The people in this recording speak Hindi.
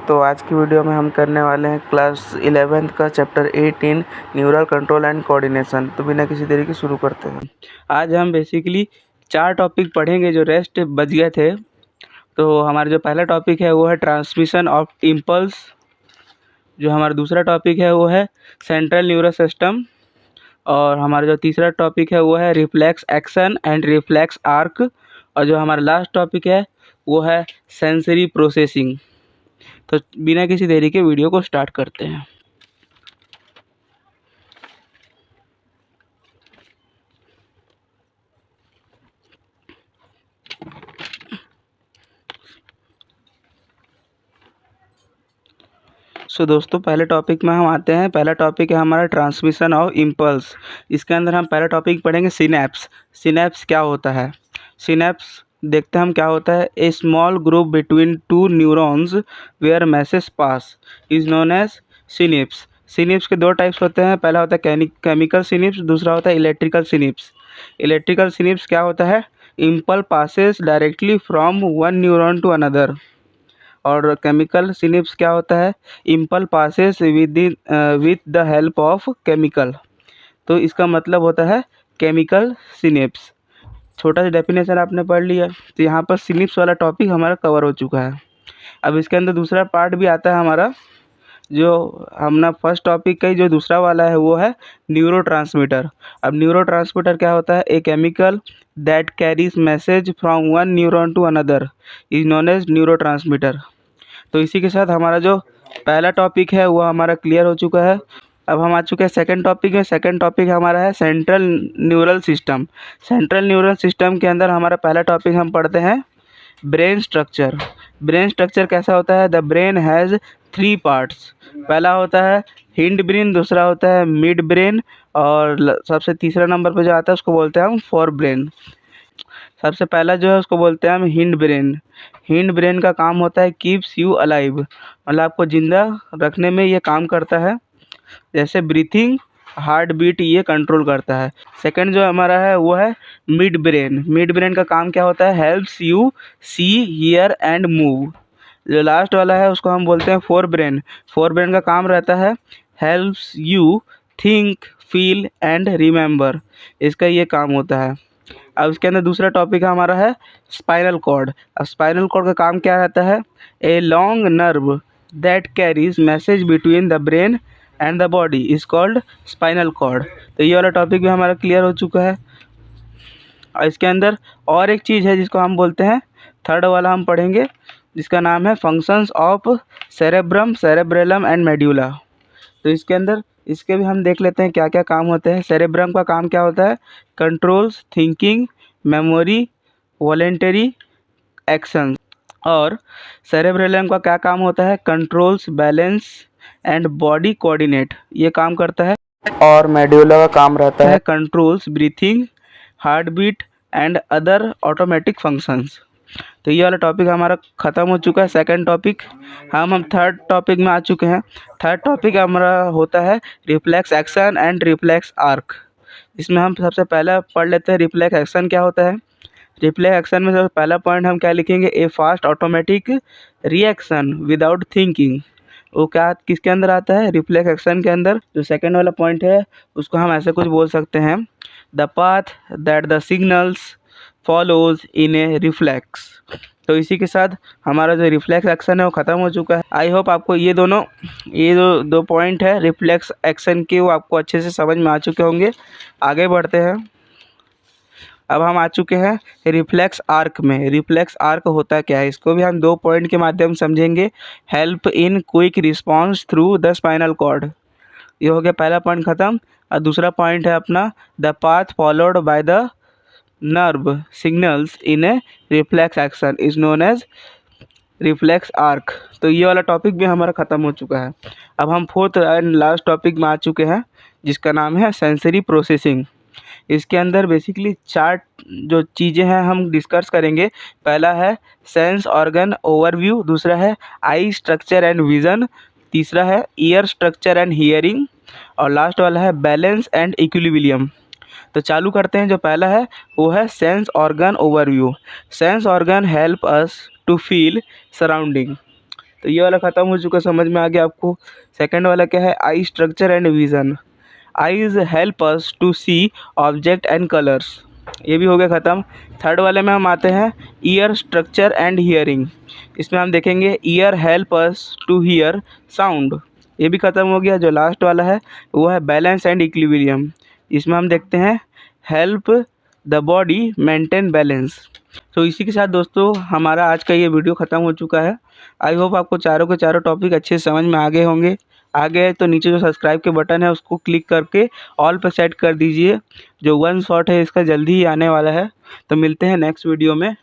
तो आज की वीडियो में हम करने वाले हैं क्लास 11th का chapter 18 neural control and coordination. तो बिना किसी देरी के शुरू करते हैं। आज हम बेसिकली 4 टॉपिक पढ़ेंगे जो रेस्ट बच गए थे। तो हमारा जो पहला टॉपिक है वो है ट्रांसमिशन ऑफ इम्पल्स। जो हमारा दूसरा टॉपिक है वो है सेंट्रल न्यूरस सिस्टम। और हमारा जो तीसरा टॉपिक है वो है reflex action and reflex arc. और जो हमारा लास्ट टॉपिक है वो है सेंसरी प्रोसेसिंग। तो बिना किसी देरी के वीडियो को स्टार्ट करते हैं। दोस्तों पहले टॉपिक में हम आते हैं। पहला टॉपिक है हमारा ट्रांसमिशन ऑफ इम्पल्स। इसके अंदर हम पहला टॉपिक पढ़ेंगे सिनेप्स। सिनेप्स क्या होता है? सिनेप्स देखते हैं हम क्या होता है। A small group between two neurons where message pass is known as synapse. Synapse के 2 टाइप्स होते हैं। पहला होता है केमिकल सिनेप्स, दूसरा होता है इलेक्ट्रिकल सिनेप्स। इलेक्ट्रिकल सिनेप्स क्या होता है? Impulse passes directly from one neuron to another. और केमिकल सिनेप्स क्या होता है? Impulse passes with the help of chemical. तो इसका मतलब होता है केमिकल सिनेप्स। छोटा सा डेफिनेशन आपने पढ़ लिया। तो यहाँ पर सिनेप्स वाला टॉपिक हमारा कवर हो चुका है। अब इसके अंदर दूसरा पार्ट भी आता है हमारा। जो हमने फर्स्ट टॉपिक का ही जो दूसरा वाला है वो है न्यूरोट्रांसमीटर। अब न्यूरोट्रांसमीटर क्या होता है? A chemical that carries message from one neuron to another is known as neurotransmitter. तो इसी के साथ हमारा जो पहला टॉपिक है वो हमारा क्लियर हो चुका है। अब हम आ चुके हैं सेकंड टॉपिक में। सेकंड टॉपिक हमारा है central neural system. Central neural system के अंदर हमारा पहला टॉपिक हम पढ़ते हैं ब्रेन स्ट्रक्चर। ब्रेन स्ट्रक्चर कैसा होता है? The brain has 3 parts. पहला होता है हिंड ब्रेन, दूसरा होता है मिड ब्रेन, और सबसे तीसरा नंबर पर जो आता है उसको बोलते हैं हम फोर ब्रेन। सबसे पहला जो है उसको बोलते हैं हम हिंड ब्रेन। हिंड ब्रेन का काम होता है कीप्स यू अलाइव, मतलब आपको ज़िंदा रखने में ये काम करता है। जैसे ब्रीथिंग, हार्ट बीट ये कंट्रोल करता है। सेकंड जो हमारा है वो है मिड ब्रेन। मिड ब्रेन का काम क्या होता है? Helps you see, hear and move. जो लास्ट वाला है उसको हम बोलते हैं फोर ब्रेन। फोर ब्रेन का काम रहता है helps you think, feel and remember. इसका ये काम होता है। अब इसके अंदर दूसरा टॉपिक हमारा है स्पाइनल कॉर्ड। अब स्पाइनल कॉर्ड का काम क्या रहता है? A long nerve that carries message between the brain and the body is called spinal cord. तो ये वाला टॉपिक भी हमारा क्लियर हो चुका है। और इसके अंदर और एक चीज़ है जिसको हम बोलते हैं, थर्ड वाला हम पढ़ेंगे, जिसका नाम है functions of cerebrum, cerebellum and medulla. तो इसके अंदर इसके भी हम देख लेते हैं क्या क्या काम होते हैं। सेरेब्रम का काम क्या होता है? Controls thinking, memory, voluntary actions. और सेरेब्रेलम का क्या काम होता है? Controls balance and body coordinate, ये काम करता है। और मेड्यूला का काम रहता है controls breathing, heart beat and other automatic functions. तो ये वाला टॉपिक हमारा ख़त्म हो चुका है सेकंड टॉपिक। हम थर्ड टॉपिक में आ चुके हैं। थर्ड टॉपिक हमारा होता है reflex action and reflex arc. इसमें हम सबसे पहला पढ़ लेते हैं रिफ्लेक्स एक्शन क्या होता है। रिफ्लेक्स एक्शन में सबसे पहला पॉइंट हम क्या लिखेंगे? A fast automatic reaction without thinking. वो क्या किसके अंदर आता है? रिफ्लेक्स एक्शन के अंदर। जो सेकंड वाला पॉइंट है उसको हम ऐसे कुछ बोल सकते हैं, the path that the signals follows in A reflex. तो इसी के साथ हमारा जो रिफ्लेक्स एक्शन है वो ख़त्म हो चुका है। आई होप आपको ये जो दो पॉइंट है रिफ्लेक्स एक्शन के वो आपको अच्छे से समझ में आ चुके होंगे। आगे बढ़ते हैं। अब हम आ चुके हैं रिफ्लेक्स आर्क में। रिफ्लेक्स आर्क होता क्या है इसको भी हम 2 पॉइंट के माध्यम से समझेंगे। Help in quick response through the spinal cord. ये हो गया पहला पॉइंट ख़त्म। और दूसरा पॉइंट है अपना the path followed by the nerve signals in a reflex action is known as reflex arc. तो ये वाला टॉपिक भी हमारा ख़त्म हो चुका है। अब हम फोर्थ एंड लास्ट टॉपिक में आ चुके हैं जिसका नाम है सेंसरी प्रोसेसिंग। इसके अंदर बेसिकली 4 जो चीज़ें हैं हम डिस्कस करेंगे। पहला है सेंस ऑर्गन ओवरव्यू, दूसरा है आई स्ट्रक्चर एंड विज़न, तीसरा है ईयर स्ट्रक्चर एंड हियरिंग, और लास्ट वाला है बैलेंस एंड इक्विलिब्रियम। तो चालू करते हैं। जो पहला है वो है sense organ overview. Sense organ help us to feel surrounding. तो ये वाला ख़त्म हो चुका, समझ में आ गया आपको। सेकंड वाला क्या है, eye structure and vision. Eyes help us to see object and colours, ये भी हो गया ख़त्म। थर्ड वाले में हम आते हैं ईयर स्ट्रक्चर एंड हियरिंग। इसमें हम देखेंगे ear help us to hear sound, ये भी ख़त्म हो गया। जो लास्ट वाला है वो है बैलेंस एंड इक्विलिब्रियम। इसमें हम देखते हैं help the body maintain balance. तो इसी के साथ दोस्तों हमारा आज का ये वीडियो ख़त्म हो चुका है। आई होप आपको चारों के चारों टॉपिक अच्छे से समझ में आ गए होंगे। आ गए तो नीचे जो सब्सक्राइब के बटन है उसको क्लिक करके ऑल पर सेट कर दीजिए। जो वन शॉट है इसका जल्दी ही आने वाला है। तो मिलते हैं नेक्स्ट वीडियो में।